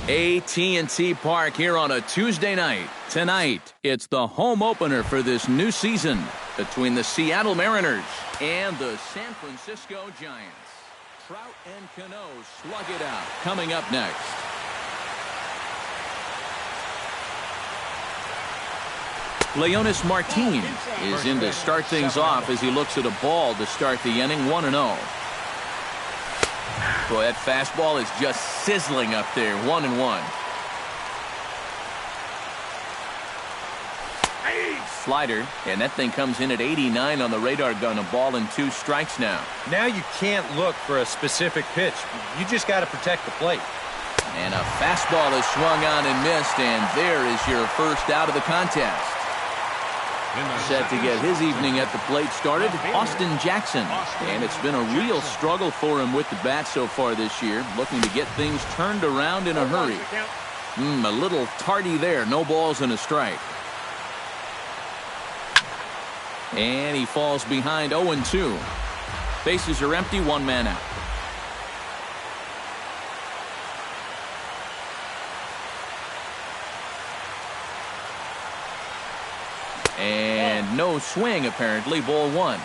AT&T Park here on a Tuesday night. Tonight, it's the home opener for this new season between the Seattle Mariners and the San Francisco Giants. Trout and Cano slug it out. Coming up next. Leonis Martin is in to start things off as he looks at a ball to start the inning 1-0. Boy, that fastball is just sizzling up there. 1-1. Slider, and that thing comes in at 89 on the radar gun. A ball and 2 strikes now. Now you can't look for a specific pitch. You just got to protect the plate. And a fastball is swung on and missed, and there is your first out of the contest. Set to get his evening at the plate started, Austin Jackson. And it's been a real struggle for him with the bat so far this year, looking to get things turned around in a hurry. A little tardy there, no balls and a strike. And he falls behind 0-2. Bases are empty, 1 man out. And no swing, apparently. Ball 1.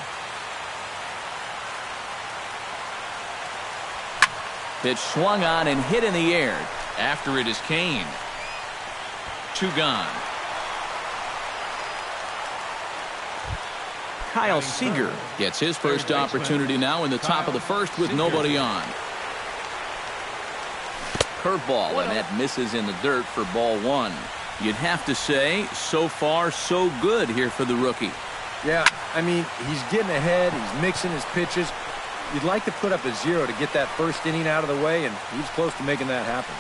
Pitch swung on and hit in the air. After it is Kane. 2 gone. Kyle Seager gets his first opportunity now in the top of the first with nobody on. Curveball, and that misses in the dirt for ball 1. You'd have to say, so far, so good here for the rookie. Yeah, I mean, he's getting ahead. He's mixing his pitches. You'd like to put up a 0 to get that first inning out of the way, and he's close to making that happen.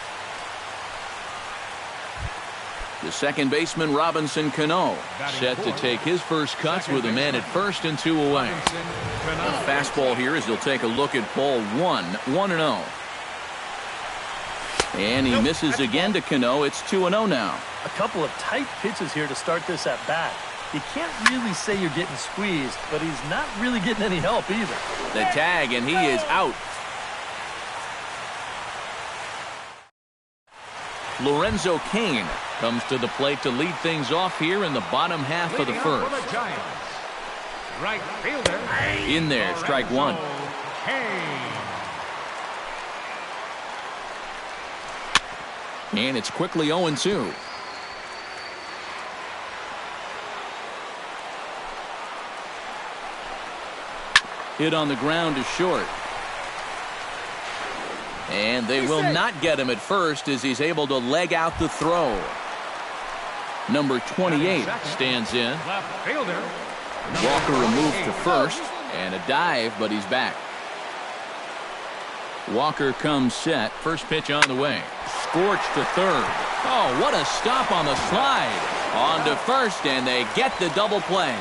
The second baseman, Robinson Cano, set to take his first cuts with a man at first and 2 away. A fastball here as he'll take a look at ball 1, 1-0. And he misses again to Cano. It's 2-0 now. A couple of tight pitches here to start this at bat. You can't really say you're getting squeezed, but he's not really getting any help either. The tag, and he is out. Lorenzo Cain comes to the plate to lead things off here in the bottom half of the first. Right fielder. In there, strike 1. And it's quickly 0-2. Hit on the ground is short. And they will not get him at first as he's able to leg out the throw. Number 28 stands in. Left fielder. Walker removed to first, and a dive, but he's back. Walker comes set. First pitch on the way. Scorched to third. Oh, what a stop on the slide. On to first, and they get the double play.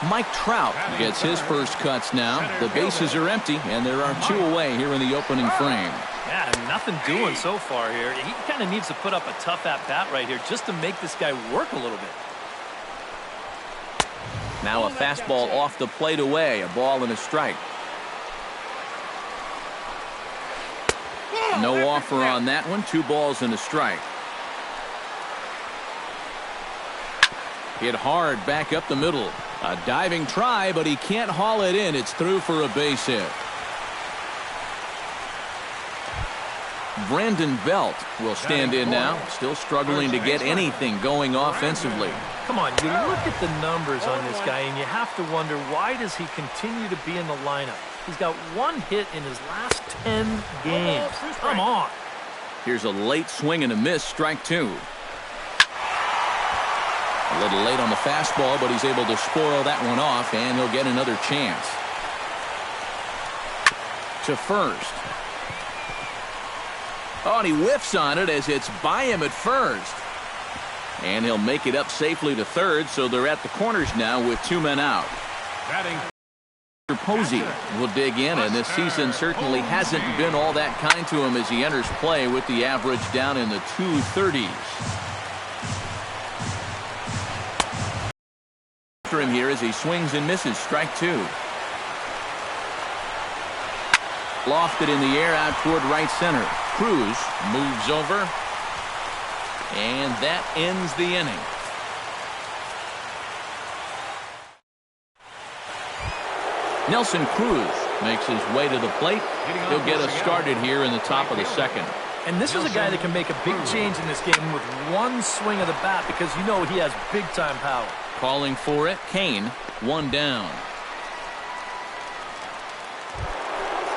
Mike Trout gets his first cuts now. The bases are empty, and there are 2 away here in the opening frame. Yeah, nothing doing so far here. He kind of needs to put up a tough at-bat right here just to make this guy work a little bit. Now a fastball off the plate away. A ball and a strike. No offer on that one. 2 balls and a strike. Hit hard back up the middle. A diving try, but he can't haul it in. It's through for a base hit. Brandon Belt will stand in now. Still struggling to get anything going offensively. Come on, you look at the numbers on this guy, and you have to wonder, why does he continue to be in the lineup? He's got 1 hit in his last 10 games. Come on. Here's a late swing and a miss, strike 2. A little late on the fastball, but he's able to spoil that one off, and he'll get another chance. To first. Oh, and he whiffs on it as it's by him at first. And he'll make it up safely to third, so they're at the corners now with 2 men out. Posey will dig in, and this season certainly hasn't been all that kind to him as he enters play with the average down in the 230s. After him here as he swings and misses, strike 2. Lofted in the air out toward right center. Cruz moves over. And that ends the inning. Nelson Cruz makes his way to the plate. He'll get us started here in the top of the second. And this is a guy that can make a big change in this game with one swing of the bat because you know he has big-time power. Calling for it, Kane, one down.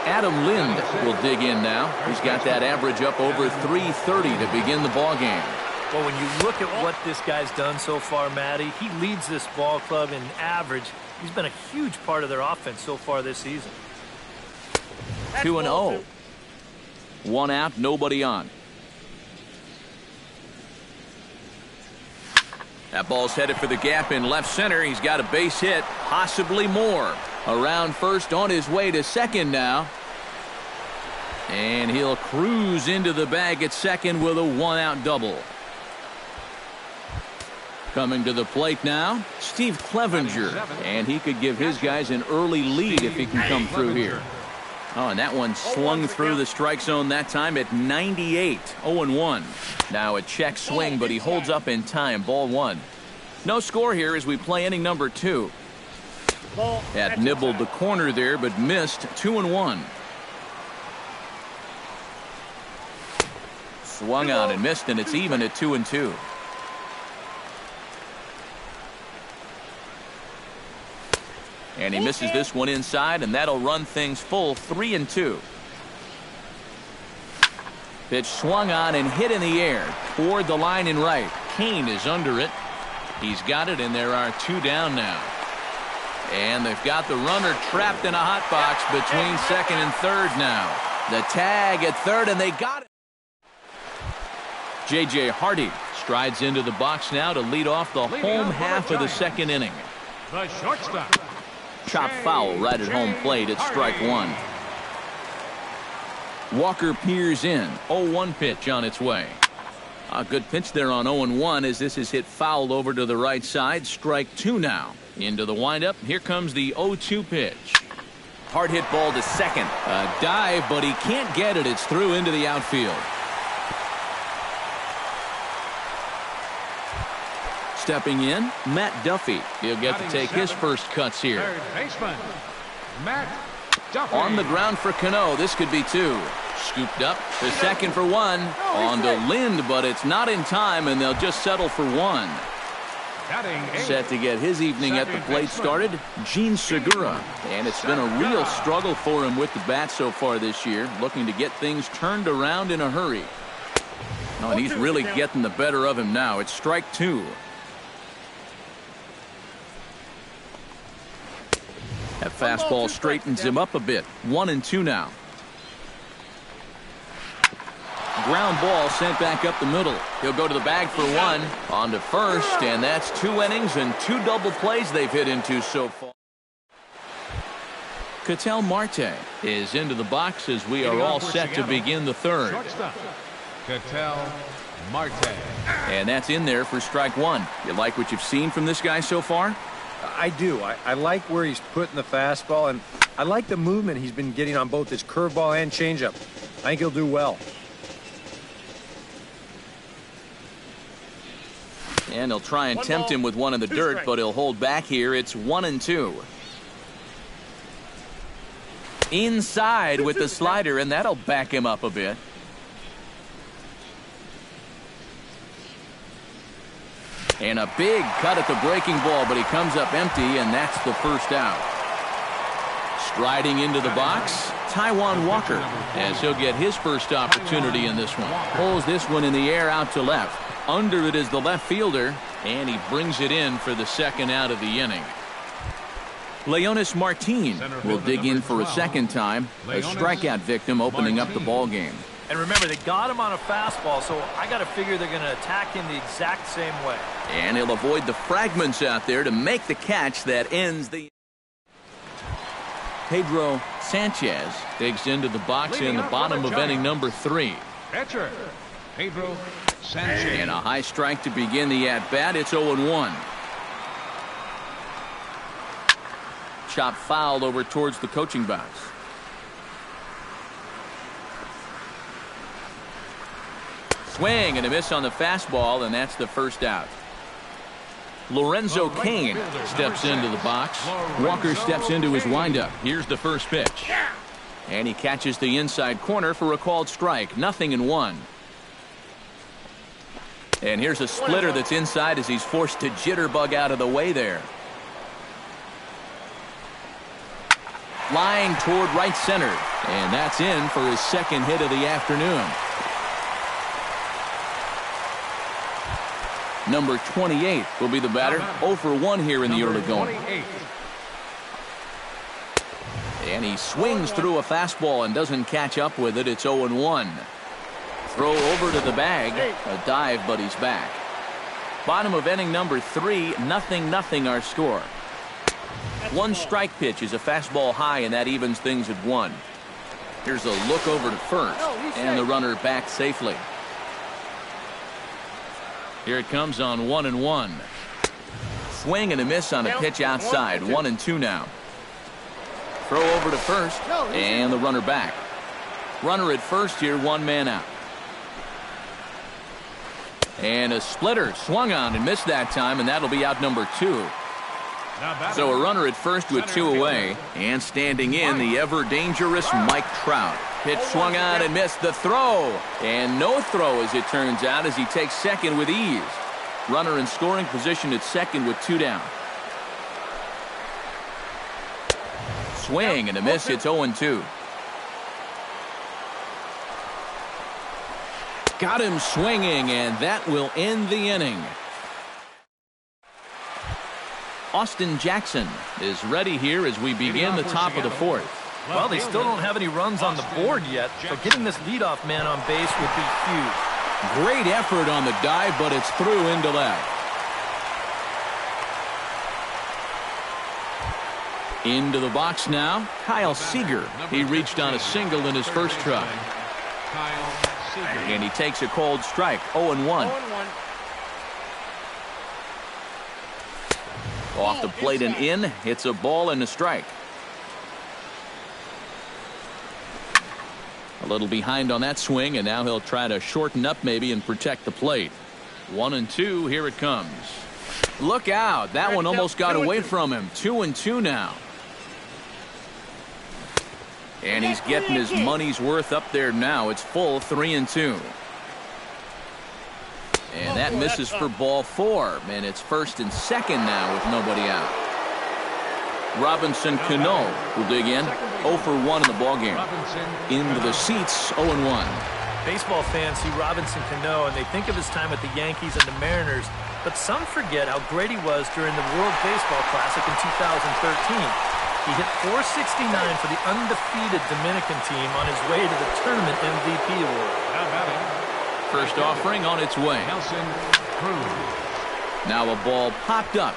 Adam Lind will dig in now. He's got that average up over 330 to begin the ball game. Well, when you look at what this guy's done so far, Matty, he leads this ball club in average. He's been a huge part of their offense so far this season. 2-0. One out, nobody on. That ball's headed for the gap in left center. He's got a base hit, possibly more. Around first, on his way to second now. And he'll cruise into the bag at second with a one-out double. Coming to the plate now, Steve Clevenger. And he could give his guys an early lead if he can come through here. Oh, and that one swung through the strike zone that time at 98. 0-1. Now a check swing, but he holds up in time. Ball one. No score here as we play inning number 2. That nibbled the corner there, but missed. 2-1. Swung on and missed, and it's even at 2-2. And he misses this one inside, and that'll run things full. 3-2. Pitch swung on and hit in the air toward the line and right. Kane is under it. He's got it, and there are 2 down now. And they've got the runner trapped in a hot box between second and third now. The tag at third, and they got it. J.J. Hardy strides into the box now to lead off the home half of the second inning. The shortstop. Chop foul right at home plate. It's strike one. Walker peers in. 0-1 pitch on its way. A good pitch there on 0-1 as this is hit foul over to the right side. Strike 2 now. Into the windup. Here comes the 0-2 pitch. Hard hit ball to second. A dive, but he can't get it. It's through into the outfield. Stepping in, Matt Duffy. He'll get to take his first cuts here. Third baseman, Matt Duffy. On the ground for Cano. This could be 2. Scooped up to second for 1. On to Lind, but it's not in time, and they'll just settle for 1. Set to get his evening at the plate started, Gene Segura. And it's been a real struggle for him with the bat so far this year, looking to get things turned around in a hurry. Oh, and he's really getting the better of him now. It's strike 2. That fastball straightens him up a bit. 1-2 now. Ground ball sent back up the middle. He'll go to the bag for 1. On to first, and that's 2 innings and 2 double plays they've hit into so far. Ketel Marte is into the box as we are all set to begin the third. Ketel Marte. And that's in there for strike 1. You like what you've seen from this guy so far? I do. I like where he's putting the fastball, and I like the movement he's been getting on both his curveball and changeup. I think he'll do well. And he'll try and tempt him with one in the dirt, but he'll hold back here. It's 1-2. Inside with the slider, and that'll back him up a bit. And a big cut at the breaking ball, but he comes up empty, and that's the first out. Striding into the box, Taijuan Walker, as he'll get his first opportunity in this one. Pulls this one in the air out to left. Under it is the left fielder, and he brings it in for the second out of the inning. Leonis Martin will dig in for a second time, a strikeout victim opening up the ball game. And remember, they got him on a fastball, so I got to figure they're going to attack him the exact same way. And he'll avoid the fragments out there to make the catch that ends the... Pedro Sanchez digs into the box in the bottom of inning number 3. Catcher, Pedro Sanchez. And a high strike to begin the at-bat. It's 0-1. Chop fouled over towards the coaching box. Swing and a miss on the fastball, and that's the first out. Lorenzo Cain steps into the box. Walker steps into his windup. Here's the first pitch. And he catches the inside corner for a called strike. 0-1. And here's a splitter that's inside as he's forced to jitterbug out of the way there. Flying toward right center. And that's in for his second hit of the afternoon. Number 28 will be the batter. 0 for 1 here in the early going. And he swings through a fastball and doesn't catch up with it. It's 0-1. Throw over to the bag. A dive, but he's back. Bottom of inning number 3. 0-0 our score. One strike pitch is a fastball high, and that evens things at 1. Here's a look over to first, and the runner back safely. Here it comes on 1-1. Swing and a miss on a pitch outside. 1-2 now. Throw over to first, and the runner back. Runner at first here, 1 man out. And a splitter swung on and missed that time, and that'll be out number 2. So a runner at first with 2 away, and standing in the ever-dangerous Mike Trout. Pitch swung on and missed the throw. And no throw, as it turns out, as he takes second with ease. Runner in scoring position at second with 2 down. Swing and a miss. It's 0-2. Got him swinging, and that will end the inning. Austin Jackson is ready here as we begin the top of the 4th. Well, they still don't have any runs on the board yet, so getting this leadoff man on base would be huge. Great effort on the dive, but it's through into left. Into the box now, Kyle Seager. He reached on a single in his first try. And he takes a cold strike. 0-1. Off the plate and in. Hits a ball and a strike. A little behind on that swing, and now he'll try to shorten up maybe and protect the plate. 1-2. Here it comes. Look out. That one almost got away from him. 2-2 now. And he's getting his money's worth up there now. It's full 3-2. And that misses for ball 4. And it's first and second now with nobody out. Robinson Cano will dig in. 0 for 1 in the ballgame. Into the seats, 0-1. Baseball fans see Robinson Cano and they think of his time with the Yankees and the Mariners, but some forget how great he was during the World Baseball Classic in 2013. He hit .469 for the undefeated Dominican team on his way to the tournament MVP award. First offering on its way. Now a ball popped up,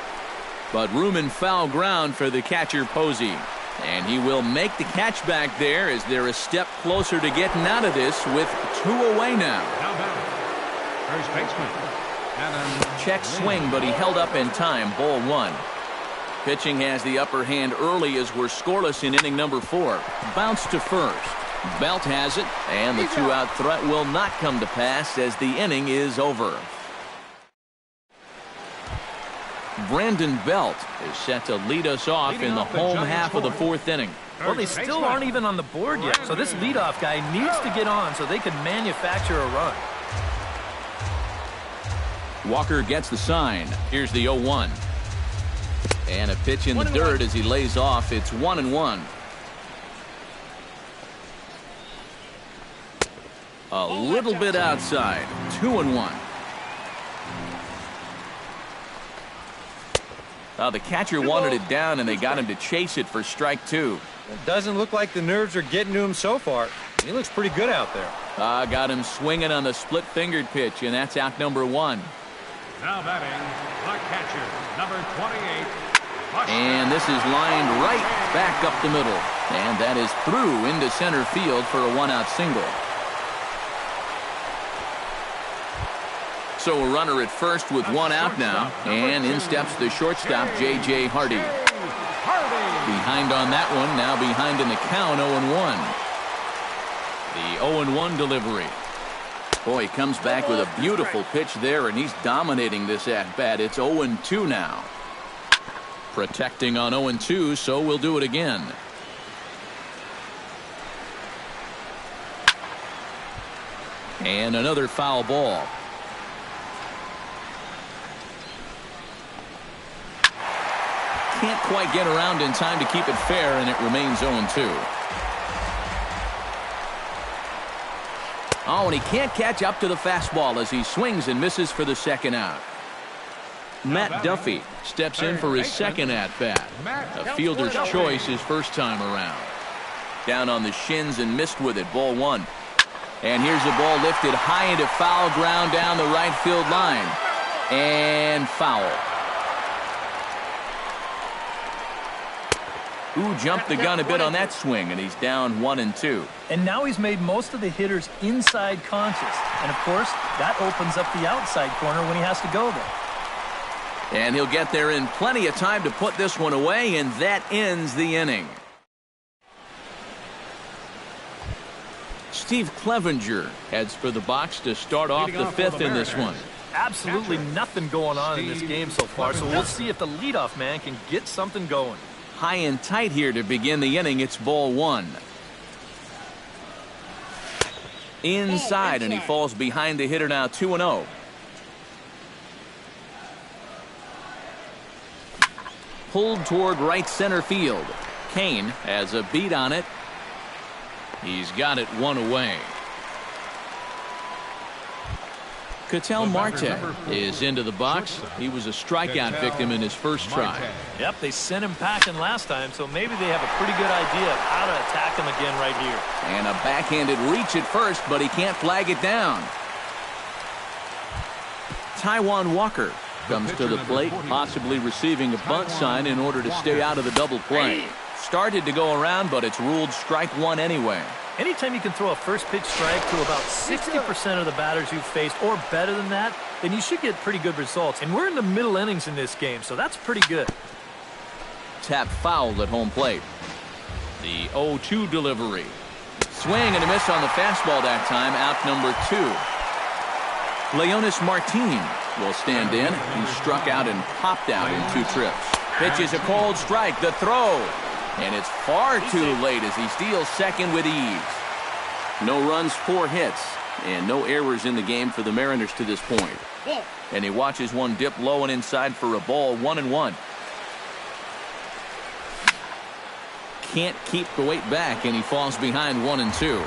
but room and foul ground for the catcher Posey. And he will make the catch back there as they're a step closer to getting out of this with 2 away now. First baseman. Check swing, but he held up in time. Ball 1. Pitching has the upper hand early as we're scoreless in inning number 4. Bounce to first. Belt has it, and the 2-out threat will not come to pass as the inning is over. Brandon Belt is set to lead us off in the home half of the 4th inning. Well, they still aren't even on the board yet, so this leadoff guy needs to get on so they can manufacture a run. Walker gets the sign. Here's the 0-1. And a pitch in the dirt as he lays off. It's 1-1. A little bit outside. 2-1. The catcher wanted it down, and they got him to chase it for strike 2. It doesn't look like the nerves are getting to him so far. He looks pretty good out there. Got him swinging on the split-fingered pitch, and that's out number 1. Now batting, the catcher, number 28. And this is lined right back up the middle. And that is through into center field for a 1-out single. So a runner at first with 1 out now. And in steps the shortstop, J.J. Hardy. Behind on that one, now behind in the count, 0-1. The 0-1 delivery. Boy, he comes back with a beautiful pitch there, and he's dominating this at-bat. It's 0-2 now. Protecting on 0-2, so we'll do it again. And another foul ball. Can't quite get around in time to keep it fair, and it remains 0-2. Oh, and he can't catch up to the fastball as he swings and misses for the second out. Matt Duffy steps in for his second at-bat. A fielder's choice his first time around. Down on the shins and missed with it, ball one. And here's a ball lifted high into foul ground down the right field line. And foul. Ooh, jumped the gun a bit on that swing, and he's down 1-2. And now he's made most of the hitters inside conscious. And, of course, that opens up the outside corner when he has to go there. And he'll get there in plenty of time to put this one away, and that ends the inning. Steve Clevenger heads for the box to start off the fifth in this one. Absolutely nothing going on in this game so far, so we'll see if the leadoff man can get something going. High and tight here to begin the inning. It's ball one. Inside, and he falls behind the hitter now, 2-0. Pulled toward right center field. Kane has a beat on it. He's got it one away. Ketel Marte is into the box. He was a strikeout victim in his first try. Yep, they sent him packing last time, so maybe they have a pretty good idea of how to attack him again right here. And a backhanded reach at first, but he can't flag it down. Taijuan Walker comes to the plate, possibly receiving a bunt sign in order to stay out of the double play. Started to go around, but it's ruled strike one anyway. Anytime you can throw a first pitch strike to about 60% of the batters you've faced or better than that, then you should get pretty good results. And we're in the middle innings in this game, so that's pretty good. Tap fouled at home plate. The 0-2 delivery. Swing and a miss on the fastball that time. Out number 2. Leonis Martin will stand in. He struck out and popped out in 2 trips. Pitches a cold strike. The throw. And it's far too late as he steals second with ease. No runs, 4 hits, and no errors in the game for the Mariners to this point. And he watches one dip low and inside for a ball, 1-1. Can't keep the weight back, and he falls behind 1-2.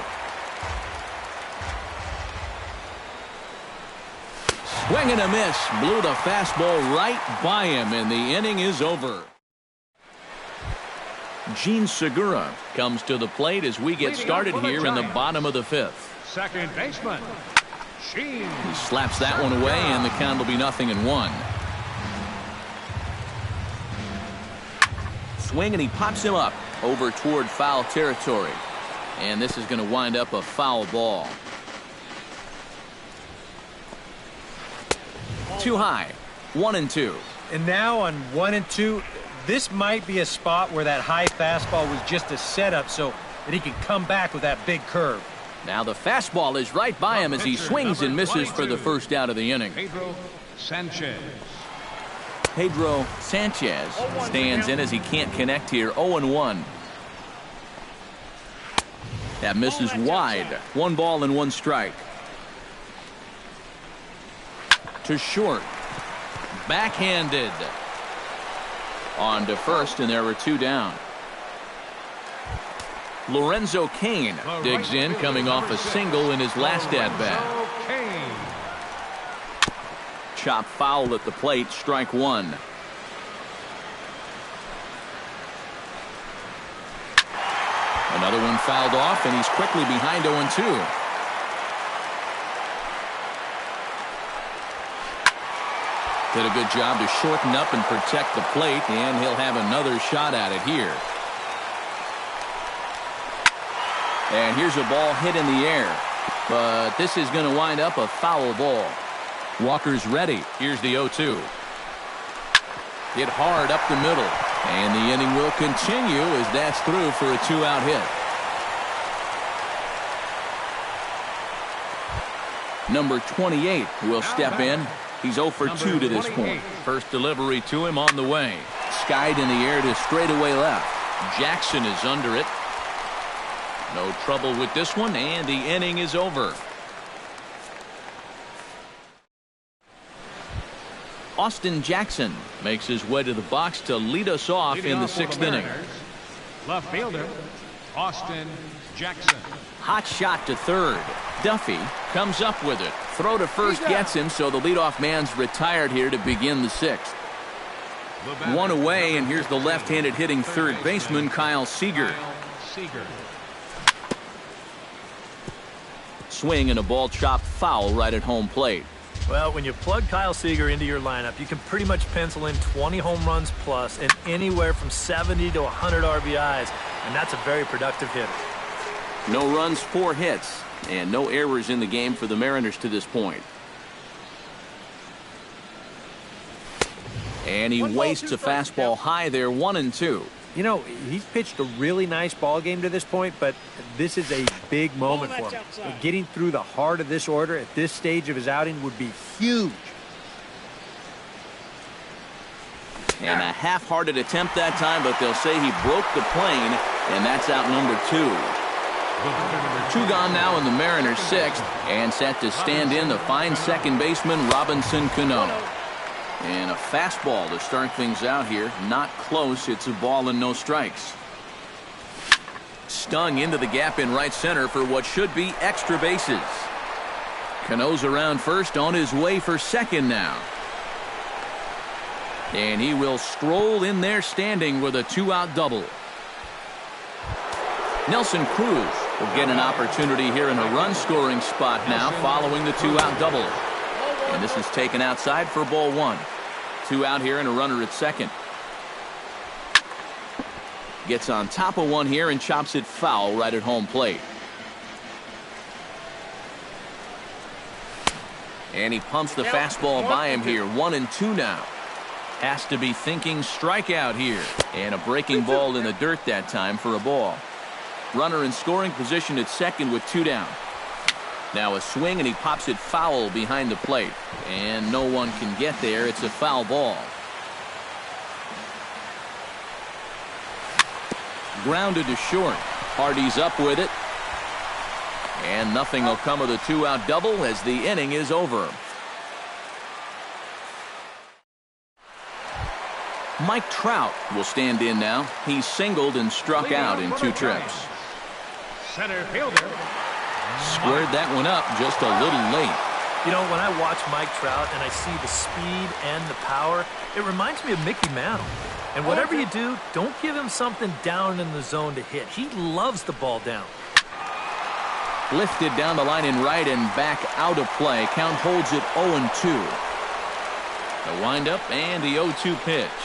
Swing and a miss. Blew the fastball right by him, and the inning is over. Gene Segura comes to the plate as we get started here in the bottom of the 5th. Second baseman, Gene. He slaps that one away, and the count will be 0-1. Swing, and he pops him up over toward foul territory. And this is going to wind up a foul ball. Too high, 1-2. And now on 1-2, this might be a spot where that high fastball was just a setup so that he can come back with that big curve. Now the fastball is right by him as he swings and misses for the first out of the inning. Pedro Sanchez. Pedro Sanchez stands in as he can't connect here. 0-1. That misses wide. 1 ball and 1 strike. To short. Backhanded. On to first, and there were 2 down. Lorenzo Cain digs in, coming off a single in his last at-bat. Chop foul at the plate, strike 1. Another one fouled off, and he's quickly behind 0-2. Did a good job to shorten up and protect the plate, and he'll have another shot at it here. And here's a ball hit in the air, but this is going to wind up a foul ball. Walker's ready. Here's the 0-2. Hit hard up the middle, and the inning will continue as that's through for a 2-out hit. Number 28 will step in. He's 0 for 2 to this point. First delivery to him on the way. Skied in the air to straightaway left. Jackson is under it. No trouble with this one, and the inning is over. Austin Jackson makes his way to the box to lead us off in the 6th inning. Left fielder, Austin Jackson. Hot shot to third. Duffy comes up with it. Throw to first gets him, so the leadoff man's retired here to begin the 6th. One away, and here's the left-handed hitting third baseman, Kyle Seager. Swing and a ball chopped foul right at home plate. Well, when you plug Kyle Seager into your lineup, you can pretty much pencil in 20 home runs plus and anywhere from 70 to 100 RBIs, and that's a very productive hitter. No runs, 4 hits, and no errors in the game for the Mariners to this point. And he wastes a fastball high there, 1-2. You know, he's pitched a really nice ball game to this point, but this is a big moment for him. Getting through the heart of this order at this stage of his outing would be huge. And a half-hearted attempt that time, but they'll say he broke the plane, and that's out number 2. 2 gone now in the Mariners' 6th, and set to stand in the fine second baseman Robinson Cano. And a fastball to start things out here. Not close. It's a ball and no strikes. Stung into the gap in right center for what should be extra bases. Cano's around first, on his way for second now. And he will stroll in there standing with a 2-out double. Nelson Cruz will get an opportunity here in a run-scoring spot now following the 2-out double. And this is taken outside for ball 1. 2 out here and a runner at second. Gets on top of one here and chops it foul right at home plate. And he pumps the fastball by him here. 1-2 now. Has to be thinking strikeout here. And a breaking ball in the dirt that time for a ball. Runner in scoring position at second with 2 down. Now a swing, and he pops it foul behind the plate. And no one can get there. It's a foul ball. Grounded to short. Hardy's up with it. And nothing will come of the 2-out double as the inning is over. Mike Trout will stand in now. He's singled and struck out in 2 trips. Center fielder. Squared that one up just a little late. You know, when I watch Mike Trout and I see the speed and the power, it reminds me of Mickey Mantle. And whatever you do, don't give him something down in the zone to hit. He loves the ball down. Lifted down the line in right and back out of play. Count holds it 0-2. The windup and the 0-2 pitch.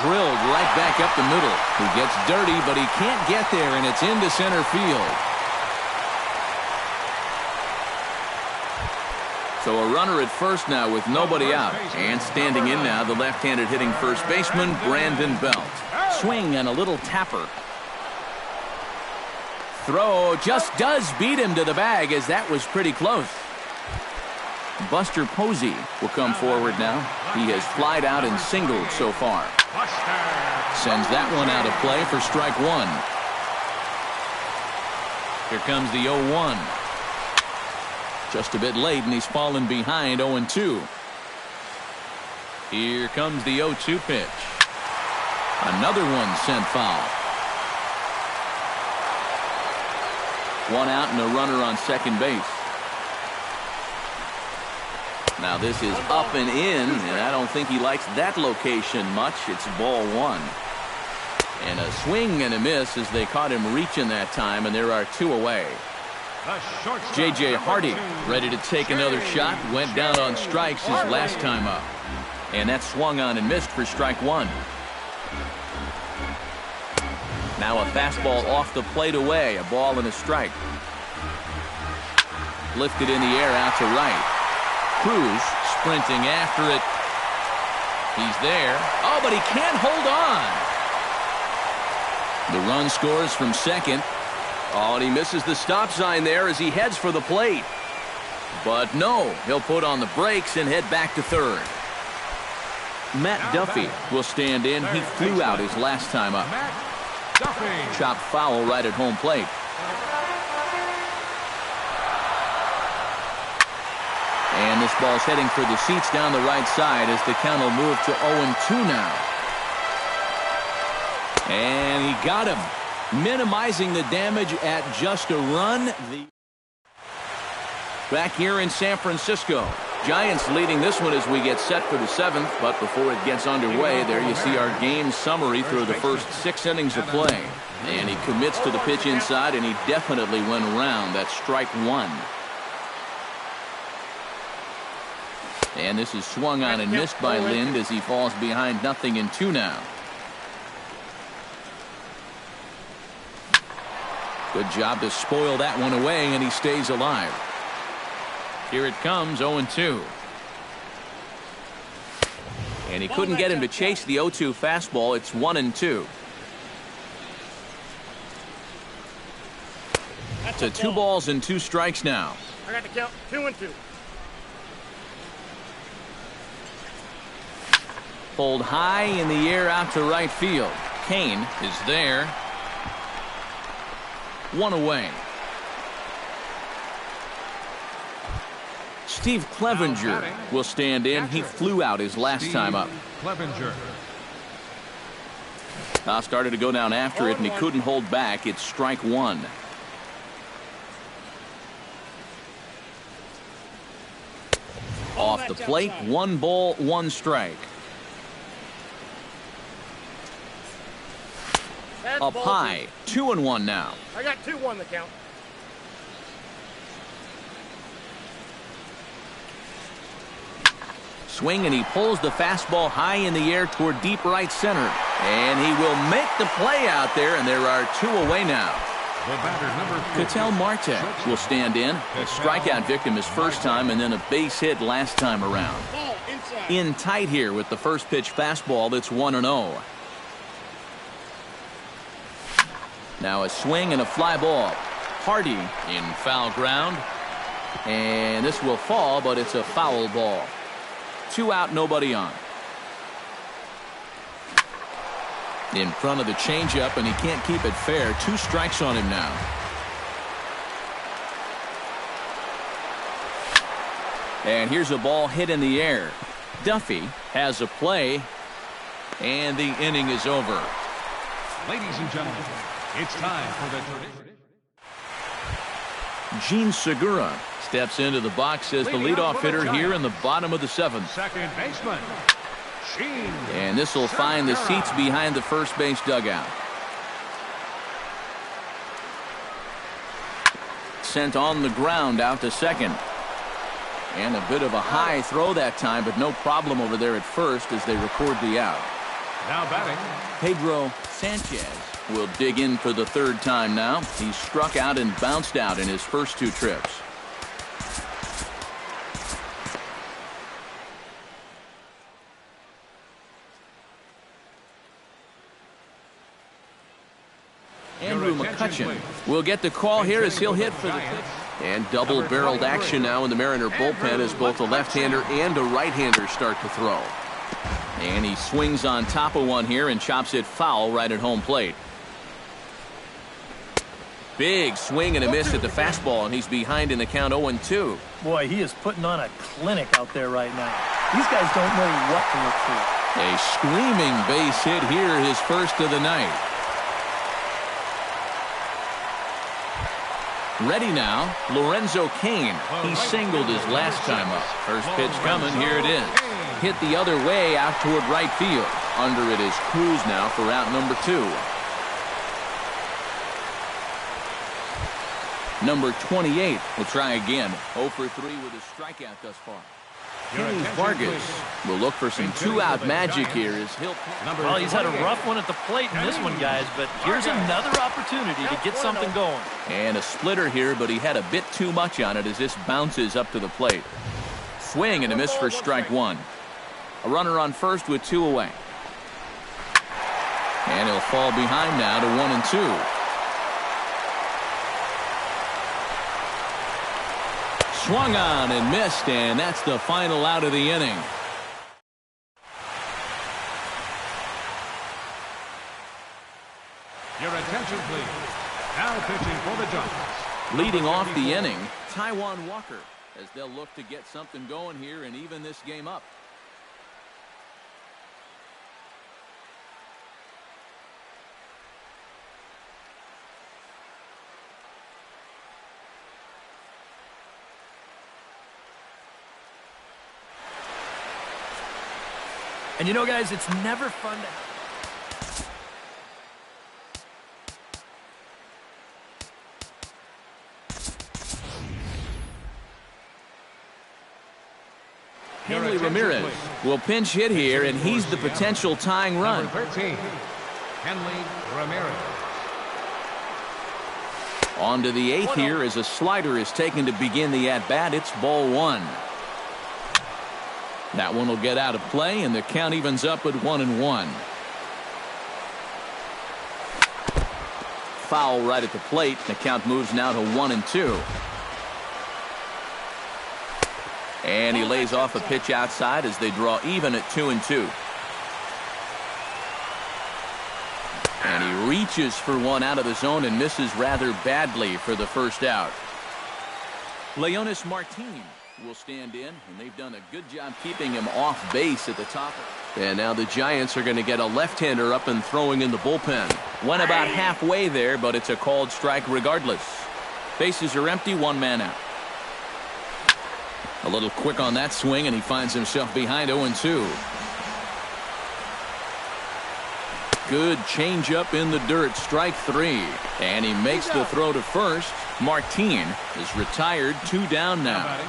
Drilled right back up the middle. He gets dirty, but he can't get there, and it's into center field. So a runner at first now with nobody out. And standing in now, the left-handed hitting first baseman, Brandon Belt. Swing and a little tapper. Throw just does beat him to the bag, as that was pretty close. Buster Posey will come forward now. He has flied out and singled so far. Sends that one out of play for strike 1. Here comes the 0-1. Just a bit late, and he's fallen behind 0-2. Here comes the 0-2 pitch. Another one sent foul. 1 out and a runner on second base. Now this is up and in, and I don't think he likes that location much. It's ball 1. And a swing and a miss as they caught him reaching that time, and there are 2 away. J.J. Hardy ready to take another shot. Went down on strikes his last time up. And that swung on and missed for strike 1. Now a fastball off the plate away. A ball and a strike. Lifted in the air out to right. Cruz sprinting after it. He's there. Oh, but he can't hold on. The run scores from second. Oh, and he misses the stop sign there as he heads for the plate. But no, he'll put on the brakes and head back to third. Matt Duffy will stand in. He flew out his last time up. Chopped foul right at home plate. And this ball's heading for the seats down the right side as the count will move to 0-2 now. And he got him, minimizing the damage at just a run. Back here in San Francisco, Giants leading this one as we get set for the 7th. But before it gets underway, there you see our game summary through the first 6 innings of play. And he commits to the pitch inside, and he definitely went around. That's strike 1. And this is swung on and missed by Lind as he falls behind 0-2 now. Good job to spoil that one away, and he stays alive. Here it comes, 0-2. And he couldn't get him to chase the 0-2 fastball. It's 1-2. To 2 balls and 2 strikes now. I got the count, 2-2. Pulled high in the air out to right field. Kane is there. 1 away. Steve Clevenger will stand in. He flew out his last time up. Clevenger. Started to go down after it, and he couldn't hold back. It's strike 1. Off the plate, 1 ball, 1 strike. Up high, 2-1 now. I got 2-1 the count. Swing, and he pulls the fastball high in the air toward deep right center. And he will make the play out there, and there are 2 away now. The batter, number 50. Ketel Marte will stand in. A strikeout victim his first time, and then a base hit last time around. Ball inside. In tight here with the first pitch fastball that's 1-0. Now a swing and a fly ball. Hardy in foul ground. And this will fall, but it's a foul ball. 2 out, nobody on. In front of the changeup, and he can't keep it fair. 2 strikes on him now. And here's a ball hit in the air. Duffy has a play, and the inning is over. Ladies and gentlemen, it's time for the tradition. Gene Segura steps into the box as the leadoff hitter here in the bottom of the 7th. Second baseman, Gene. And this will find the seats behind the first base dugout. Sent on the ground out to second. And a bit of a high throw that time, but no problem over there at first as they record the out. Now batting, Pedro Sanchez will dig in for the 3rd time now. He struck out and bounced out in his first 2 trips. Andrew McCutcheon will get the call here as he'll hit for the pitch. And double-barreled action now in the Mariner bullpen as both a left-hander and a right-hander start to throw. And he swings on top of one here and chops it foul right at home plate. Big swing and a miss at the fastball, and he's behind in the count 0-2. Boy, he is putting on a clinic out there right now. These guys don't know what to look for. A screaming base hit here, his first of the night. Ready now, Lorenzo Cain. He singled his last time up. First pitch coming, here it is. Hit the other way out toward right field. Under it is Cruz now for out number 2. Number 28 will try again. 0 for 3 with a strikeout thus far. Kenny Vargas will look for some 2-out magic here as he'll... Well, he's had a rough one at the plate in this one, guys, but here's another opportunity to get something going. And a splitter here, but he had a bit too much on it as this bounces up to the plate. Swing and a miss for strike 1. A runner on first with 2 away. And he'll fall behind now to 1-2. swung on and missed, and that's the final out of the inning. Your attention, please. Now pitching for the Giants. Leading off the inning, Taijuan Walker, as they'll look to get something going here and even this game up. And you know, guys, it's never fun to... Hanley Ramirez will pinch hit here, and he's the potential tying run. Number 13, Hanley Ramirez. On to the 8th here as a slider is taken to begin the at-bat. It's ball 1. That one will get out of play, and the count evens up at 1-1. Foul right at the plate. The count moves now to 1-2. And he lays off a pitch outside as they draw even at 2-2. And he reaches for one out of the zone and misses rather badly for the first out. Leonis Martin will stand in, and they've done a good job keeping him off base at the top. And now the Giants are going to get a left-hander up and throwing in the bullpen. Went about halfway there, but it's a called strike regardless. Bases are empty, one man out. A little quick on that swing, and he finds himself behind 0-2. Good changeup in the dirt, strike 3. And he makes the throw to first. Martin is retired, 2 down now.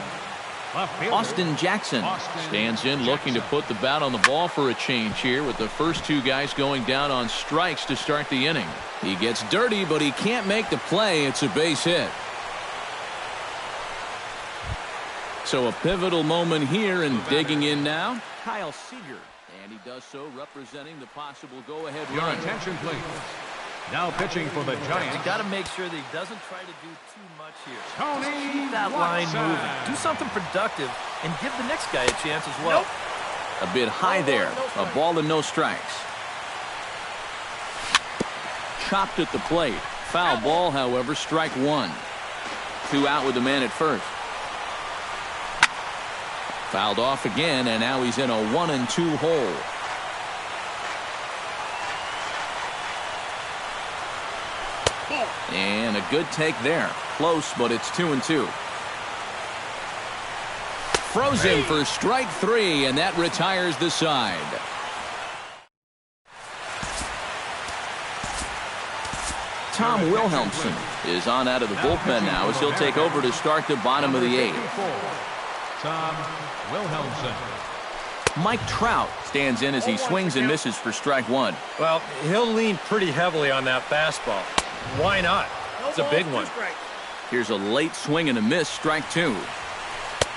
Austin Jackson stands in looking to put the bat on the ball for a change here with the first 2 guys going down on strikes to start the inning. He gets dirty, but he can't make the play. It's a base hit. So a pivotal moment here, and digging in now, Kyle Seager. And he does so representing the possible go-ahead Your run. attention, please. Now pitching for the Giants. You got to make sure that he doesn't try to do too much here. Tony Keep that line Watson. moving. Do something productive and give the next guy a chance as well. A bit high there. A ball and no strikes. Chopped at the plate. Foul ball, however, strike 1. 2 out with the man at first. Fouled off again, and now he's in a 1-2 hole. And a good take there. Close, but it's 2-2. Frozen for strike 3, and that retires the side. Tom Wilhelmsen is on out of the bullpen now as he'll take over to start the bottom of the 8th. Tom Wilhelmsen. Mike Trout stands in as he swings and misses for strike 1. Well, he'll lean pretty heavily on that fastball. Why not? It's a big one. Here's a late swing and a miss, strike 2.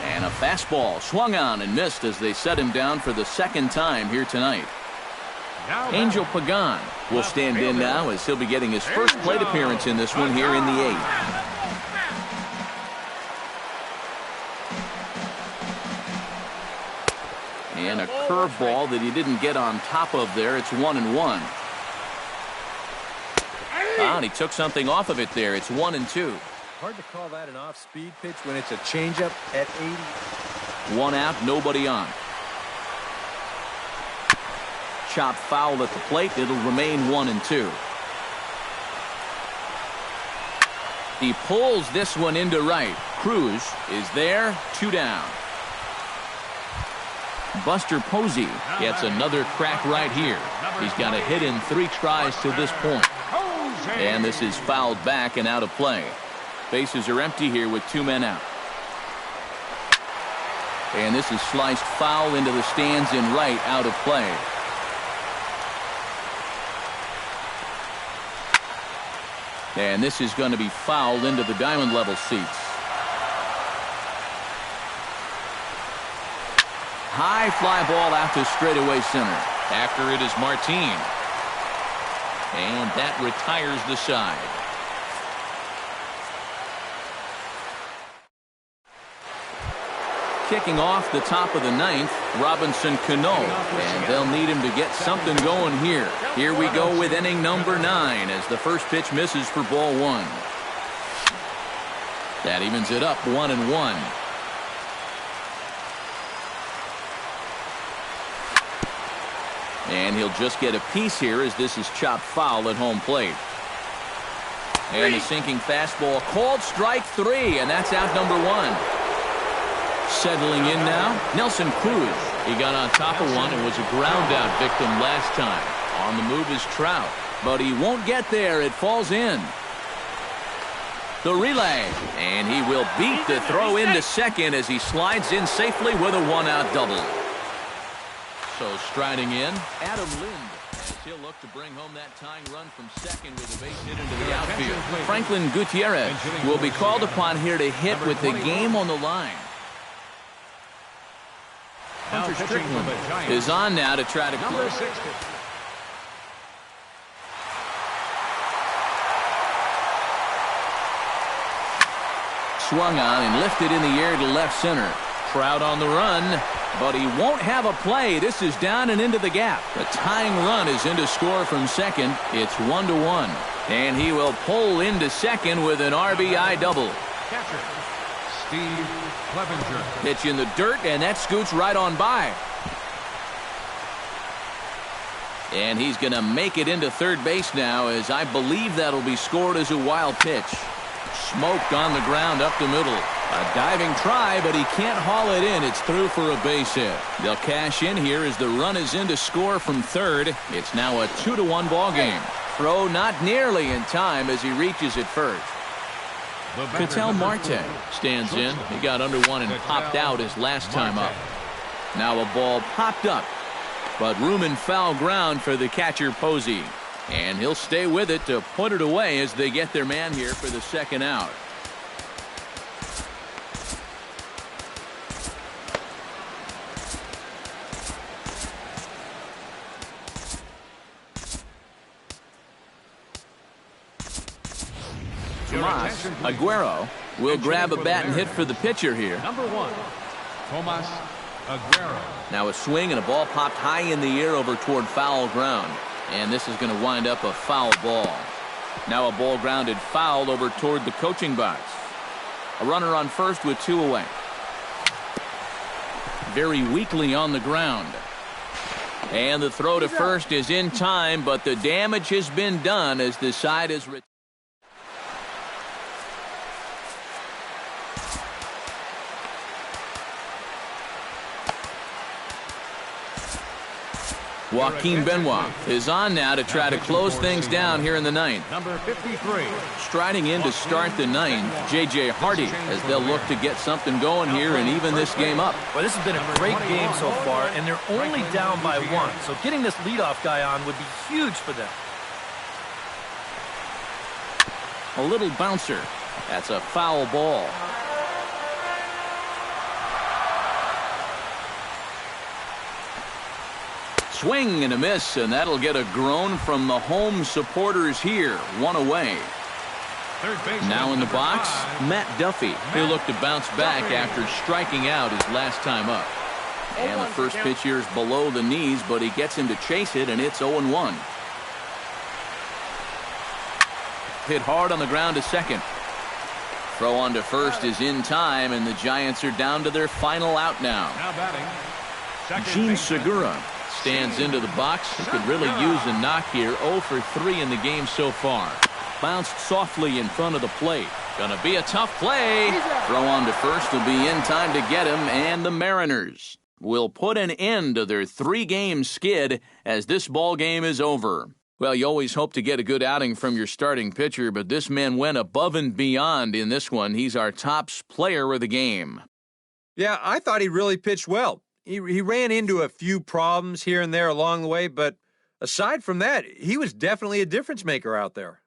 And a fastball swung on and missed as they set him down for the 2nd time here tonight. Angel Pagan will stand in now as he'll be getting his first plate appearance in this one here in the 8th. And a curveball that he didn't get on top of there. It's 1-1. And he took something off of it there. It's 1-2. Hard to call that an off-speed pitch when it's a changeup at 80. 1 out, nobody on. Chop foul at the plate. It'll remain 1-2. He pulls this one into right. Cruz is there, 2 down. Buster Posey gets another crack right here. He's got a hit in 3 tries to this point. And this is fouled back and out of play. Bases are empty here with 2 men out. And this is sliced foul into the stands in right, out of play. And this is going to be fouled into the diamond level seats. High fly ball out to straightaway center. After it is Martin. And that retires the side. kicking off the top of the ninth, Robinson Cano, and they'll need him to get something going here. Here we go with inning number 9 as the first pitch misses for ball 1. That evens it up 1-1. And he'll just get a piece here as this is chopped foul at home plate. And a sinking fastball called strike 3, and that's out number 1. Settling in now, Nelson Cruz. He got on top of one and was a ground out victim last time. On the move is Trout, but he won't get there. It falls in. The relay, and he will beat the throw into second as he slides in safely with a 1-out double. So striding in, Adam Lind. He'll look to bring home that tying run from second with a base hit into the outfield. Franklin Gutierrez will be called upon here to hit with the game on the line. Hunter Strickland is on now to try to close. Swung on and lifted in the air to left center. Trout on the run, but he won't have a play. This is down and into the gap. The tying run is in to score from second. It's 1-1. And he will pull into second with an RBI double. Catcher, Steve Clevenger. Pitch in the dirt, and that scoots right on by. And he's going to make it into third base now, as I believe that'll be scored as a wild pitch. Smoked on the ground up the middle. A diving try, but he can't haul it in. It's through for a base hit. They'll cash in here as the run is in to score from third. It's now a 2-1 ball game. Throw not nearly in time as he reaches it first. Ketel Marte stands in. He got under one and popped out his last time up. Now a ball popped up, but room and foul ground for the catcher Posey. And he'll stay with it to put it away as they get their man here for the second out. Tomas Aguero will grab a bat and hit for the pitcher here. Number 1, Tomas Aguero. Now a swing and a ball popped high in the air over toward foul ground. And this is going to wind up a foul ball. Now a ball grounded foul over toward the coaching box. A runner on first with 2 away. Very weakly on the ground. And the throw to first is in time, but the damage has been done as the side is returned. Joaquin Benoit is on now to try to close things down here in the ninth. Number 53. Striding in to start the ninth, J.J. Hardy, as they'll look to get something going here and even this game up. Well, this has been a great game so far, and they're only down by 1. So getting this leadoff guy on would be huge for them. A little bouncer. That's a foul ball. Swing and a miss, and that'll get a groan from the home supporters here. 1 away. Now in the box, Matt Duffy. He'll look to bounce back after striking out his last time up. And the first pitch here is below the knees, but he gets him to chase it, and it's 0-1. Hit hard on the ground to second. Throw on to first is in time, and the Giants are down to their final out now. Now batting, Gene Segura stands into the box. He could really use a knock here. 0 for 3 in the game so far. Bounced softly in front of the plate. Gonna be a tough play. Throw on to first will be in time to get him, and the Mariners will put an end to their 3-game skid as this ball game is over. Well, you always hope to get a good outing from your starting pitcher, but this man went above and beyond in this one. He's our top player of the game. Yeah, I thought he really pitched well. He ran into a few problems here and there along the way, but aside from that, he was definitely a difference maker out there.